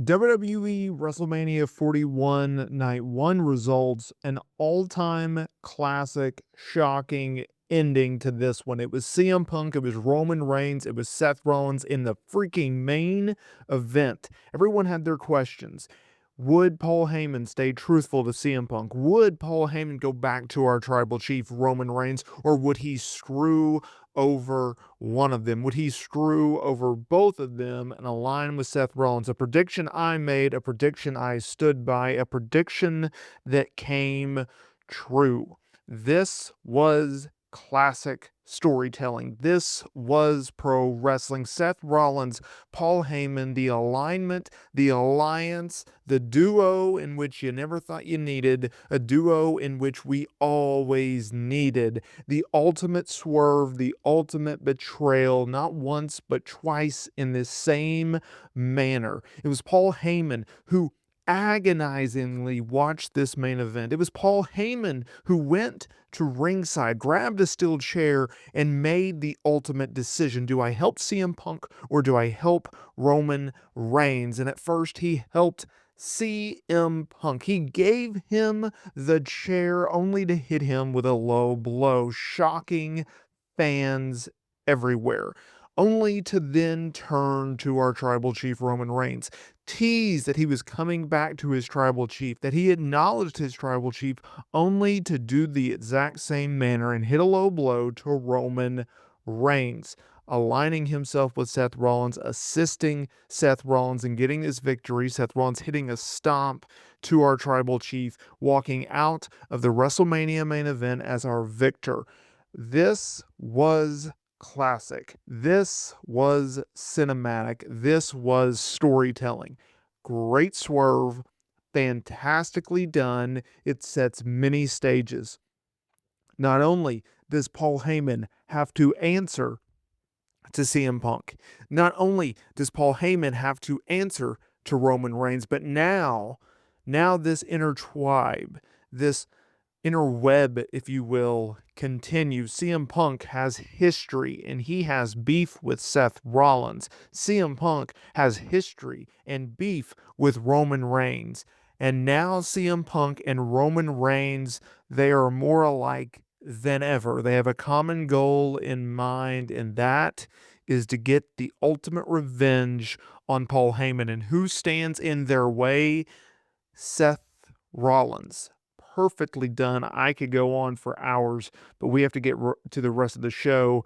WWE WrestleMania 41 Night 1 results, an all-time classic, shocking ending to this one. It was CM Punk, it was Roman Reigns, it was Seth Rollins in the freaking main event. Everyone had their questions. Would Paul Heyman stay truthful to CM Punk? Would Paul Heyman go back to our tribal chief, Roman Reigns? Or would he screw over one of them? Would he screw over both of them and align with Seth Rollins? A prediction I made, a prediction I stood by, a prediction that came true. This was classic storytelling. This was pro wrestling. Seth Rollins, Paul Heyman, the alignment, the alliance, the duo in which you never thought you needed, a duo in which we always needed, the ultimate swerve, the ultimate betrayal, not once but twice in the same manner. It was Paul Heyman who agonizingly watched this main event. It was Paul Heyman who went to ringside, grabbed a steel chair, and made the ultimate decision. Do I help CM Punk or do I help Roman Reigns? And at first he helped CM Punk. He gave him the chair only to hit him with a low blow, shocking fans everywhere, only to then turn to our tribal chief Roman Reigns, tease that he was coming back to his tribal chief, that he acknowledged his tribal chief, only to do the exact same manner and hit a low blow to Roman Reigns, aligning himself with Seth Rollins, assisting Seth Rollins in getting this victory. Seth Rollins hitting a stomp to our tribal chief, walking out of the WrestleMania main event as our victor. This was classic. This was cinematic. This was storytelling. Great swerve, fantastically done. It sets many stages. Not only does Paul Heyman have to answer to CM Punk, not only does Paul Heyman have to answer to Roman Reigns, but now this inner tribe, this inner web, if you will, continues. CM Punk has history and he has beef with Seth Rollins. CM Punk has history and beef with Roman Reigns. And now CM Punk and Roman Reigns, they are more alike than ever. They have a common goal in mind, and that is to get the ultimate revenge on Paul Heyman. And who stands in their way? Seth Rollins. Perfectly done. I could go on for hours, but we have to get to the rest of the show.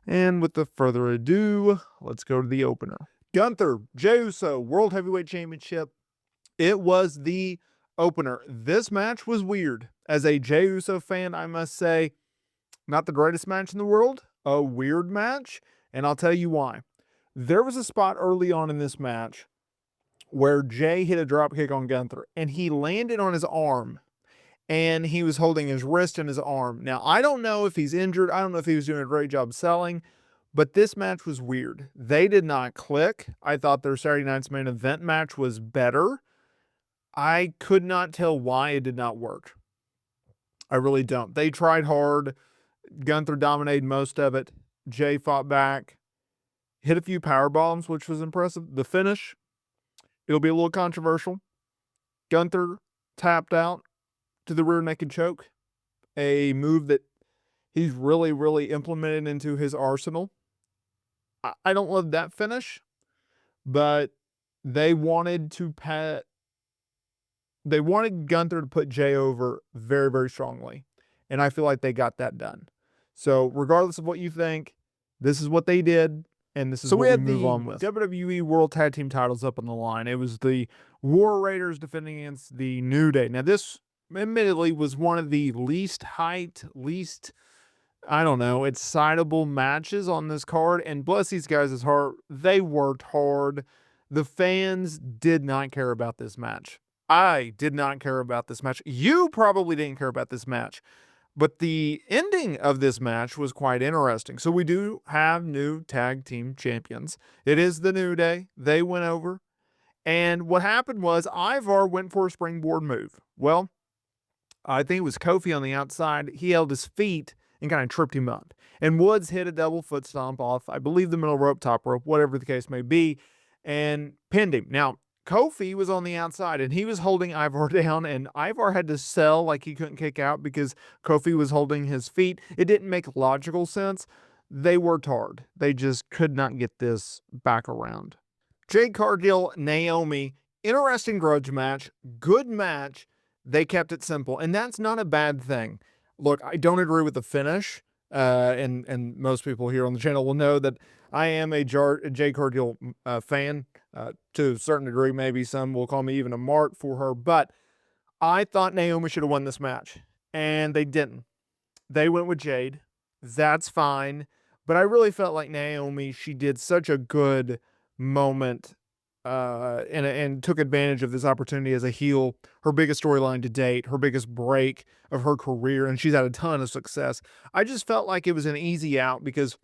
And with the further ado, let's go to the opener. Gunther, Jey Uso, World Heavyweight Championship. It was the opener. This match was weird. As a Jey Uso fan, I must say, not the greatest match in the world. A weird match, and I'll tell you why. There was a spot early on in this match where Jey hit a dropkick on Gunther, and he landed on his arm, and he was holding his wrist and his arm. Now, I don't know if he's injured. I don't know if he was doing a great job selling, but this match was weird. They did not click. I thought their Saturday night's main event match was better. I could not tell why it did not work. I really don't. They tried hard. Gunther dominated most of it. Jey fought back, hit a few power bombs, which was impressive. The finish, it'll be a little controversial. Gunther tapped out to the rear naked choke, a move that he's really implemented into his arsenal. I don't love that finish, but they wanted Gunther to put Jey over very strongly, and I feel like they got that done. So regardless of what you think, this is what they did, and this is what we move on with. WWE World Tag Team titles up on the line. It was the War Raiders defending against the New Day. Now this admittedly was one of the least excitable matches on this card, and bless these guys' heart, they worked hard. The fans did not care about this match. I did not care about this match. You probably didn't care about this match, but the ending of this match was quite interesting. So we do have new tag team champions. It is the New Day. They went over, and what happened was Ivar went for a springboard move. Well, I think it was Kofi on the outside. He held his feet and kind of tripped him up. And Woods hit a double foot stomp off, I believe, the middle rope, top rope, whatever the case may be, and pinned him. Now, Kofi was on the outside, and he was holding Ivar down, and Ivar had to sell like he couldn't kick out because Kofi was holding his feet. It didn't make logical sense. They worked hard. They just could not get this back around. Jade Cargill, Naomi, interesting grudge match, good match. They kept it simple, and that's not a bad thing. Look, I don't agree with the finish, and most people here on the channel will know that I am a Jade Cargill fan. To a certain degree, maybe some will call me even a mark for her, but I thought Naomi should have won this match, and they didn't. They went with Jade. That's fine, but I really felt like Naomi, she did such a good moment and took advantage of this opportunity as a heel, her biggest storyline to date, her biggest break of her career, and she's had a ton of success. I just felt like it was an easy out because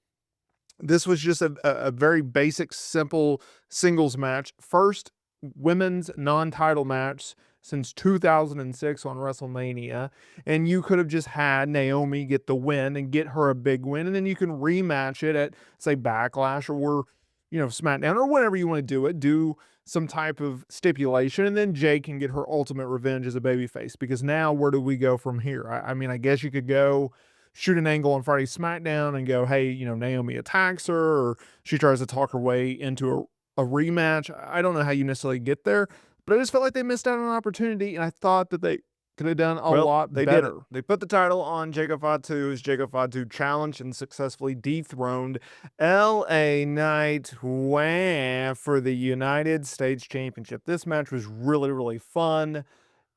this was just a very basic, simple singles match. First women's non-title match since 2006 on WrestleMania. And you could have just had Naomi get the win and get her a big win. And then you can rematch it at, say, Backlash or, SmackDown or whenever you want to do it. Do some type of stipulation. And then Jade can get her ultimate revenge as a babyface. Because now, where do we go from here? I mean, I guess you could go shoot an angle on Friday's SmackDown and go, hey, Naomi attacks her or she tries to talk her way into a rematch. I don't know how you necessarily get there, but I just felt like they missed out on an opportunity, and I thought that they could have done a lot better. They put the title on Jacob Fatu as Jacob Fatu challenged and successfully dethroned LA Knight for the United States Championship. This match was really, really fun.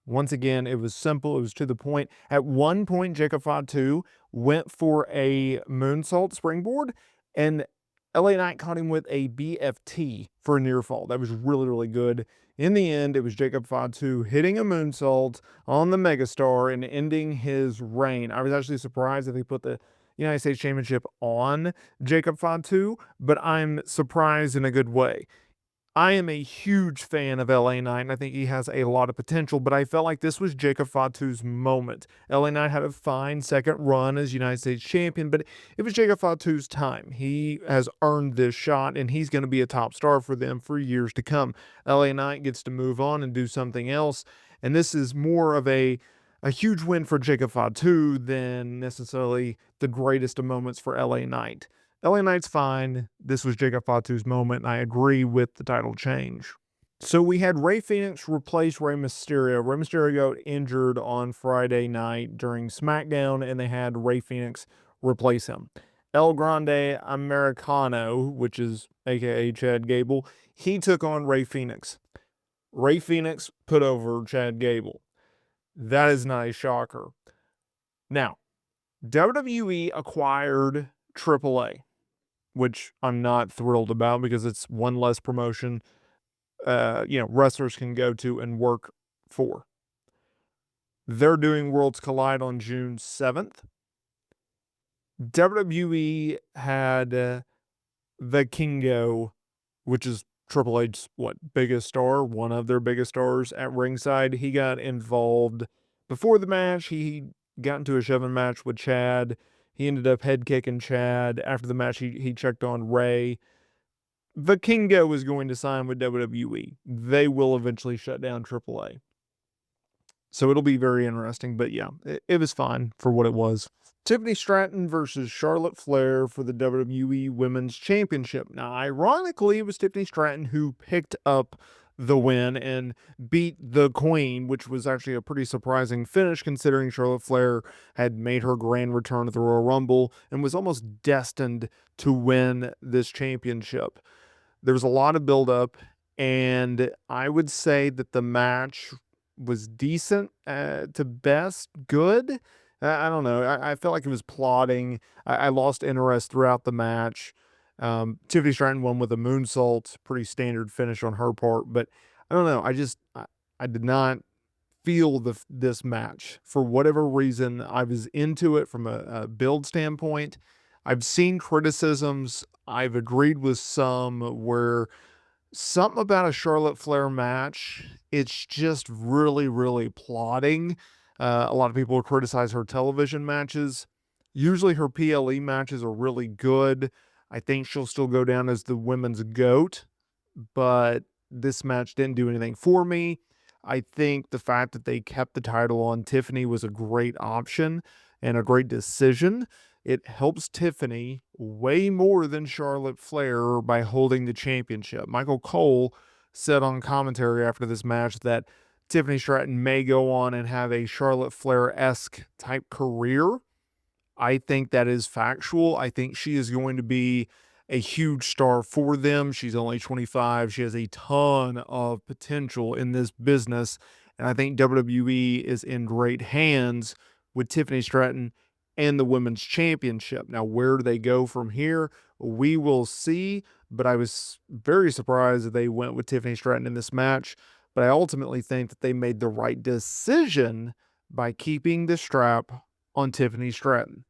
Once again, it was simple. It was to the point. At one point, Jacob Fatu went for a moonsault springboard, and LA Knight caught him with a BFT for a near fall. That was really, really good. In the end, it was Jacob Fatu hitting a moonsault on the Megastar and ending his reign. I was actually surprised that they put the United States Championship on Jacob Fatu, but I'm surprised in a good way. I am a huge fan of LA Knight, and I think he has a lot of potential, but I felt like this was Jacob Fatu's moment. LA Knight had a fine second run as United States champion, but it was Jacob Fatu's time. He has earned this shot, and he's going to be a top star for them for years to come. LA Knight gets to move on and do something else, and this is more of a huge win for Jacob Fatu than necessarily the greatest of moments for LA Knight. LA Knight's fine. This was Jacob Fatu's moment, and I agree with the title change. So we had Rey Fenix replace Rey Mysterio. Rey Mysterio got injured on Friday night during SmackDown, and they had Rey Fenix replace him. El Grande Americano, which is aka Chad Gable, he took on Rey Fenix. Rey Fenix put over Chad Gable. That is not a shocker. Now, WWE acquired AAA, which I'm not thrilled about because it's one less promotion, wrestlers can go to and work for. They're doing Worlds Collide on June 7th. WWE had Vikingo, which is Triple H's biggest star, one of their biggest stars at ringside. He got involved before the match. He got into a shoving match with Chad. He ended up head kicking Chad. After the match, he checked on Ray. Vikingo was going to sign with WWE. They will eventually shut down AAA. So it'll be very interesting. But yeah, it was fine for what it was. Tiffany Stratton versus Charlotte Flair for the WWE Women's Championship. Now, ironically, it was Tiffany Stratton who picked up the win and beat the Queen, which was actually a pretty surprising finish considering Charlotte Flair had made her grand return at the Royal Rumble and was almost destined to win this championship. There was a lot of buildup, and I would say that the match was decent to best good. I don't know. I felt like it was plodding. I lost interest throughout the match. Tiffany Stratton won with a moonsault, pretty standard finish on her part, but I don't know. I did not feel this match for whatever reason. I was into it from a build standpoint. I've seen criticisms. I've agreed with some where something about a Charlotte Flair match, it's just really, really plodding. A lot of people criticize her television matches. Usually her PLE matches are really good. I think she'll still go down as the women's GOAT, but this match didn't do anything for me. I think the fact that they kept the title on Tiffany was a great option and a great decision. It helps Tiffany way more than Charlotte Flair by holding the championship. Michael Cole said on commentary after this match that Tiffany Stratton may go on and have a Charlotte Flair-esque type career. I think that is factual. I think she is going to be a huge star for them. She's only 25. She has a ton of potential in this business. And I think WWE is in great hands with Tiffany Stratton and the Women's Championship. Now, where do they go from here? We will see. But I was very surprised that they went with Tiffany Stratton in this match. But I ultimately think that they made the right decision by keeping the strap on Tiffany Stratton.